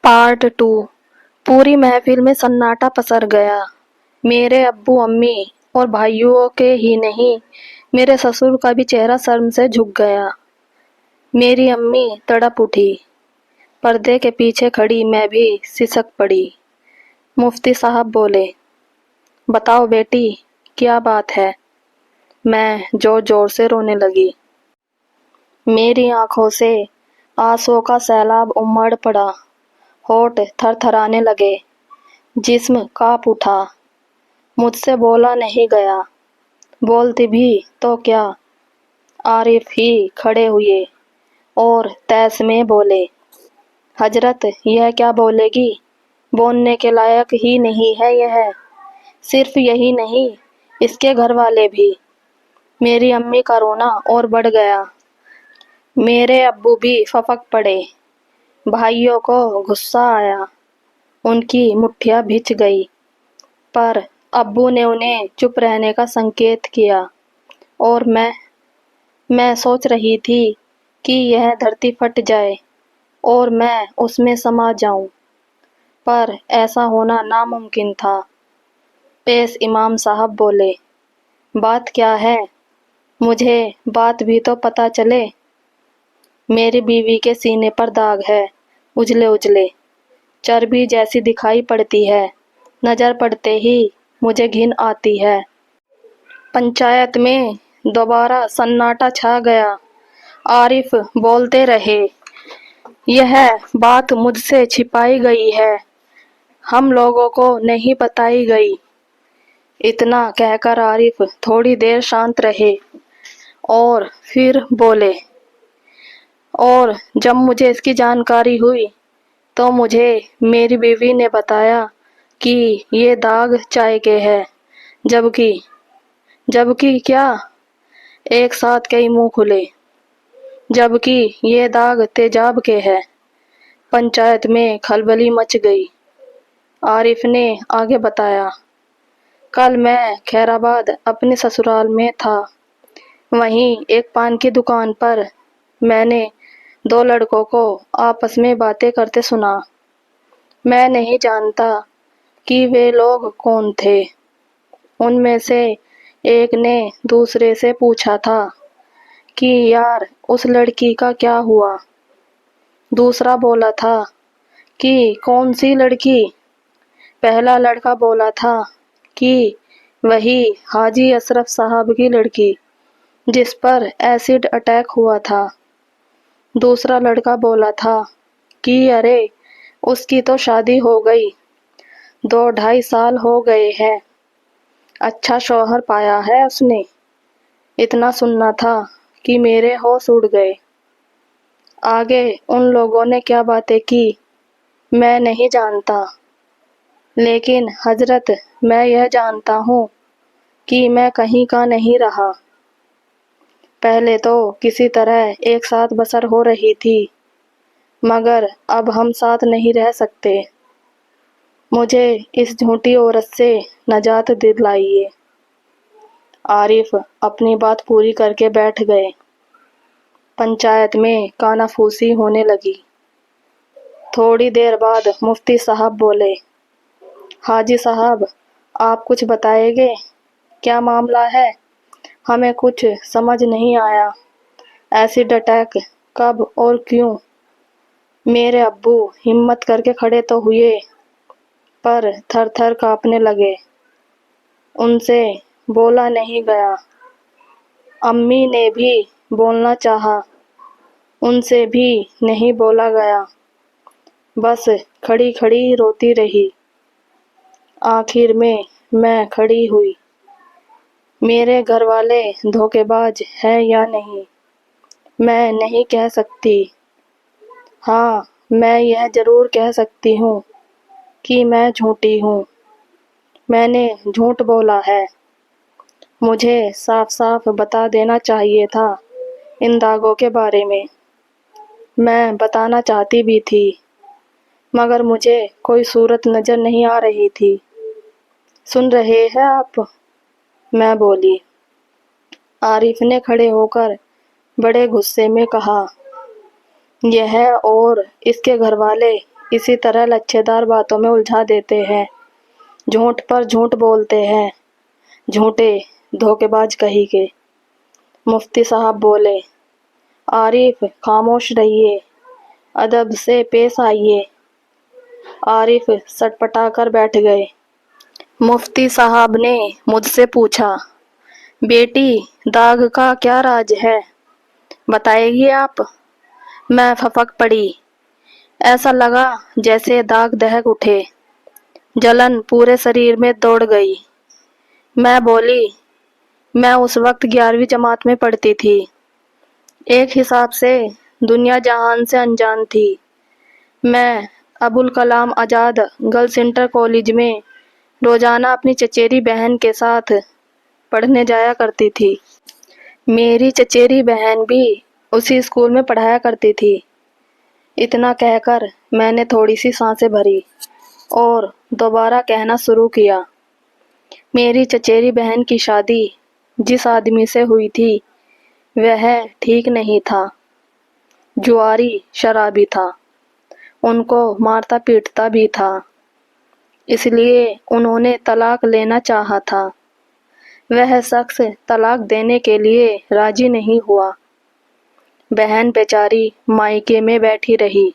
Part 2। पूरी महफिल में सन्नाटा पसर गया। मेरे अब्बू अम्मी और भाइयों के ही नहीं, मेरे ससुर का भी चेहरा शर्म से झुक गया। मेरी अम्मी तड़प उठी। पर्दे के पीछे खड़ी मैं भी सिसक पड़ी। मुफ्ती साहब बोले, बताओ बेटी, क्या बात है? मैं जोर जोर से रोने लगी। मेरी आंखों से आंसुओं का सैलाब उमड़ पड़ा। होठ थरथराने लगे, जिस्म कांप उठा। मुझसे बोला नहीं गया। बोलती भी तो क्या। आरिफ ही खड़े हुए और तैस में बोले, हजरत, यह क्या बोलेगी? बोलने के लायक ही नहीं है यह। सिर्फ यही नहीं, इसके घर वाले भी। मेरी अम्मी का रोना और बढ़ गया। मेरे अब्बू भी फपक पड़े। भाइयों को गुस्सा आया। उनकी मुट्ठियां भिंच गई, पर अब्बू ने उन्हें चुप रहने का संकेत किया। और मैं सोच रही थी कि यह धरती फट जाए और मैं उसमें समा जाऊं, पर ऐसा होना नामुमकिन था। पेश इमाम साहब बोले, बात क्या है? मुझे बात भी तो पता चले। मेरी बीवी के सीने पर दाग है, उजले उजले, चर्बी जैसी दिखाई पड़ती है। नजर पड़ते ही मुझे घिन आती है। पंचायत में दोबारा सन्नाटा छा गया। आरिफ बोलते रहे, यह बात मुझसे छिपाई गई है, हम लोगों को नहीं बताई गई। इतना कहकर आरिफ थोड़ी देर शांत रहे और फिर बोले, और जब मुझे इसकी जानकारी हुई तो मुझे मेरी बीवी ने बताया कि ये दाग चाय के हैं। जबकि क्या? एक साथ कई मुंह खुले। जबकि ये दाग तेजाब के हैं। पंचायत में खलबली मच गई। आरिफ ने आगे बताया, कल मैं खैराबाद अपने ससुराल में था। वहीं एक पान की दुकान पर मैंने दो लड़कों को आपस में बातें करते सुना। मैं नहीं जानता कि वे लोग कौन थे। उनमें से एक ने दूसरे से पूछा था कि यार, उस लड़की का क्या हुआ? दूसरा बोला था कि कौन सी लड़की? पहला लड़का बोला था कि वही हाजी अशरफ साहब की लड़की, जिस पर एसिड अटैक हुआ था। दूसरा लड़का बोला था कि अरे, उसकी तो शादी हो गई, 2-2.5 साल हो गए हैं, अच्छा शौहर पाया है उसने। इतना सुनना था कि मेरे होश उड़ गए। आगे उन लोगों ने क्या बातें की मैं नहीं जानता, लेकिन हजरत, मैं यह जानता हूँ कि मैं कहीं का नहीं रहा। पहले तो किसी तरह एक साथ बसर हो रही थी, मगर अब हम साथ नहीं रह सकते। मुझे इस झूठी औरत से नजात दिलाइए। आरिफ अपनी बात पूरी करके बैठ गए। पंचायत में कानाफूसी होने लगी। थोड़ी देर बाद मुफ्ती साहब बोले, हाजी साहब, आप कुछ बताएंगे? क्या मामला है? हमें कुछ समझ नहीं आया। एसिड अटैक कब और क्यों? मेरे अब्बू हिम्मत करके खड़े तो हुए, पर थर थर कांपने लगे। उनसे बोला नहीं गया। अम्मी ने भी बोलना चाहा, उनसे भी नहीं बोला गया। बस खड़ी खड़ी रोती रही। आखिर में मैं खड़ी हुई। मेरे घर वाले धोखेबाज है या नहीं, मैं नहीं कह सकती। हाँ, मैं यह जरूर कह सकती हूँ कि मैं झूठी हूँ। मैंने झूठ बोला है। मुझे साफ साफ बता देना चाहिए था इन दागों के बारे में। मैं बताना चाहती भी थी, मगर मुझे कोई सूरत नजर नहीं आ रही थी। सुन रहे हैं आप? मैं बोली। आरिफ ने खड़े होकर बड़े गुस्से में कहा, यह और इसके घर वाले इसी तरह लच्छेदार बातों में उलझा देते हैं, झूठ पर झूठ बोलते हैं, झूठे धोखेबाज कहीं के। मुफ्ती साहब बोले, आरिफ खामोश रहिए, अदब से पेश आइए। आरिफ सटपटा कर बैठ गए। मुफ्ती साहब ने मुझसे पूछा, बेटी दाग का क्या राज है, बताएगी आप? मैं फपक पड़ी। ऐसा लगा जैसे दाग दहक उठे, जलन पूरे शरीर में दौड़ गई। मैं बोली, मैं उस वक्त 11वीं जमात में पढ़ती थी। एक हिसाब से दुनिया जहान से अनजान थी। मैं Abul Kalam Azad girls inter college में रोजाना अपनी चचेरी बहन के साथ पढ़ने जाया करती थी। मेरी चचेरी बहन भी उसी स्कूल में पढ़ाया करती थी। इतना कहकर मैंने थोड़ी सी सांसें भरी और दोबारा कहना शुरू किया। मेरी चचेरी बहन की शादी जिस आदमी से हुई थी वह ठीक नहीं था, जुआरी शराबी था, उनको मारता पीटता भी था, इसलिए उन्होंने तलाक लेना चाहा था। वह शख्स तलाक देने के लिए राजी नहीं हुआ। बहन बेचारी मायके में बैठी रही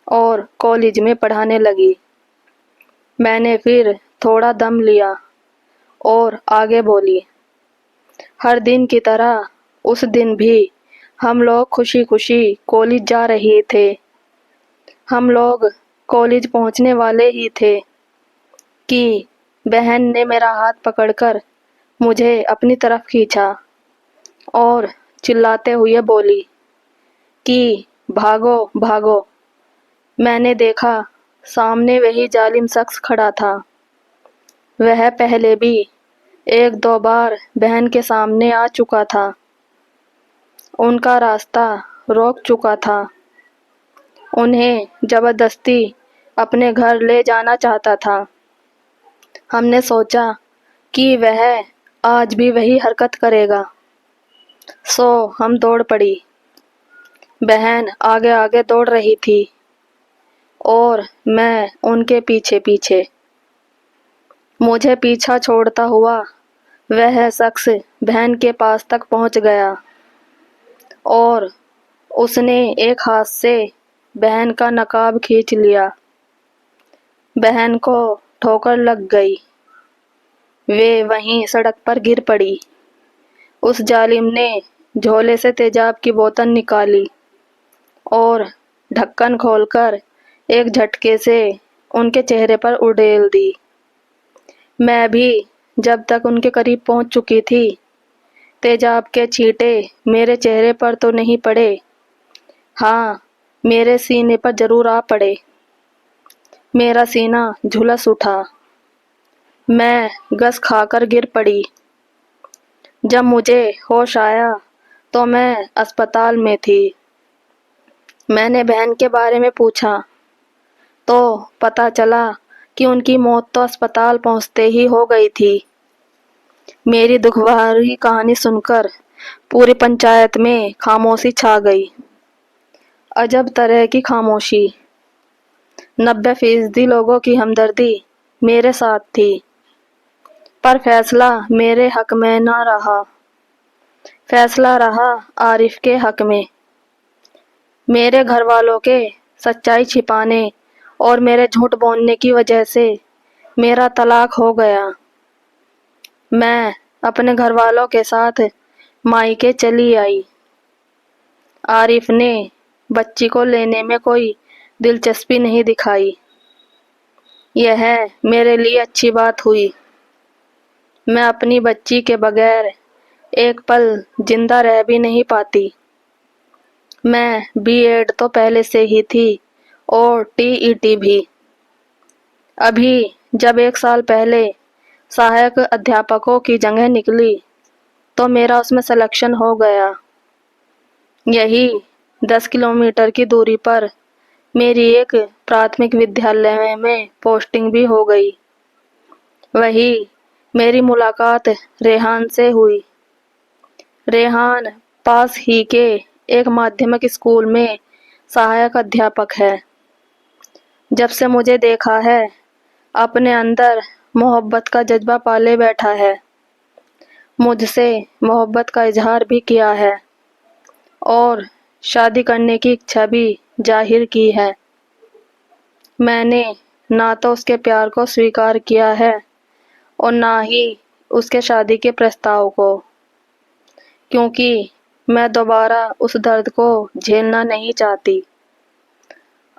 और कॉलेज में पढ़ाने लगी। मैंने फिर थोड़ा दम लिया और आगे बोली, हर दिन की तरह उस दिन भी हम लोग खुशी खुशी कॉलेज जा रहे थे। हम लोग कॉलेज पहुंचने वाले ही थे कि बहन ने मेरा हाथ पकड़कर मुझे अपनी तरफ खींचा और चिल्लाते हुए बोली कि भागो भागो। मैंने देखा सामने वही जालिम शख्स खड़ा था। वह पहले भी एक दो बार बहन के सामने आ चुका था, उनका रास्ता रोक चुका था, उन्हें जबरदस्ती अपने घर ले जाना चाहता था। हमने सोचा कि वह आज भी वही हरकत करेगा, सो हम दौड़ पड़ी। बहन आगे आगे दौड़ रही थी और मैं उनके पीछे पीछे। मुझे पीछा छोड़ता हुआ वह शख्स बहन के पास तक पहुंच गया और उसने एक हाथ से बहन का नकाब खींच लिया। बहन को ठोकर लग गई, वे वहीं सड़क पर गिर पड़ी। उस जालिम ने झोले से तेजाब की बोतल निकाली और ढक्कन खोलकर एक झटके से उनके चेहरे पर उड़ेल दी। मैं भी जब तक उनके करीब पहुंच चुकी थी, तेजाब के छींटे मेरे चेहरे पर तो नहीं पड़े, हाँ मेरे सीने पर जरूर आ पड़े। मेरा सीना झुलस उठा, मैं गस खाकर गिर पड़ी। जब मुझे होश आया तो मैं अस्पताल में थी। मैंने बहन के बारे में पूछा तो पता चला कि उनकी मौत तो अस्पताल पहुंचते ही हो गई थी। मेरी दुखभरी कहानी सुनकर पूरी पंचायत में खामोशी छा गई। अजब तरह की खामोशी। 90% लोगों की हमदर्दी मेरे साथ थी, पर फैसला मेरे हक में ना रहा। फैसला रहा आरिफ के हक में। मेरे घर वालों के सच्चाई छिपाने और मेरे झूठ बोलने की वजह से मेरा तलाक हो गया। मैं अपने घर वालों के साथ मायके चली आई। आरिफ ने बच्ची को लेने में कोई दिलचस्पी नहीं दिखाई। यह मेरे लिए अच्छी बात हुई। मैं अपनी बच्ची के बगैर एक पल जिंदा रह भी नहीं पाती। मैं बीएड तो पहले से ही थी और टीईटी भी। अभी जब 1 साल पहले सहायक अध्यापकों की जगह निकली तो मेरा उसमें सिलेक्शन हो गया। यही 10 किलोमीटर की दूरी पर मेरी एक प्राथमिक विद्यालय में पोस्टिंग भी हो गई। वही मेरी मुलाकात रेहान से हुई। रेहान पास ही के एक माध्यमिक स्कूल में सहायक अध्यापक है। جب سے مجھے دیکھا ہے اپنے اندر محبت کا جذبہ پالے بیٹھا ہے، مجھ سے محبت کا اظہار بھی کیا ہے اور شادی کرنے کی اچھا بھی ظاہر کی ہے۔ میں نے نہ تو اس کے پیار کو سویکار کیا ہے اور نہ ہی اس کے شادی کے پرستاؤ کو، کیونکہ میں دوبارہ اس درد کو جھیلنا نہیں چاہتی۔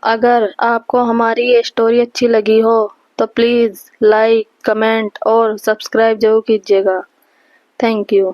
اگر آپ کو ہماری یہ اسٹوری اچھی لگی ہو تو پلیز لائک، کمنٹ اور سبسکرائب ضرور کیجیے گا۔ Thank you.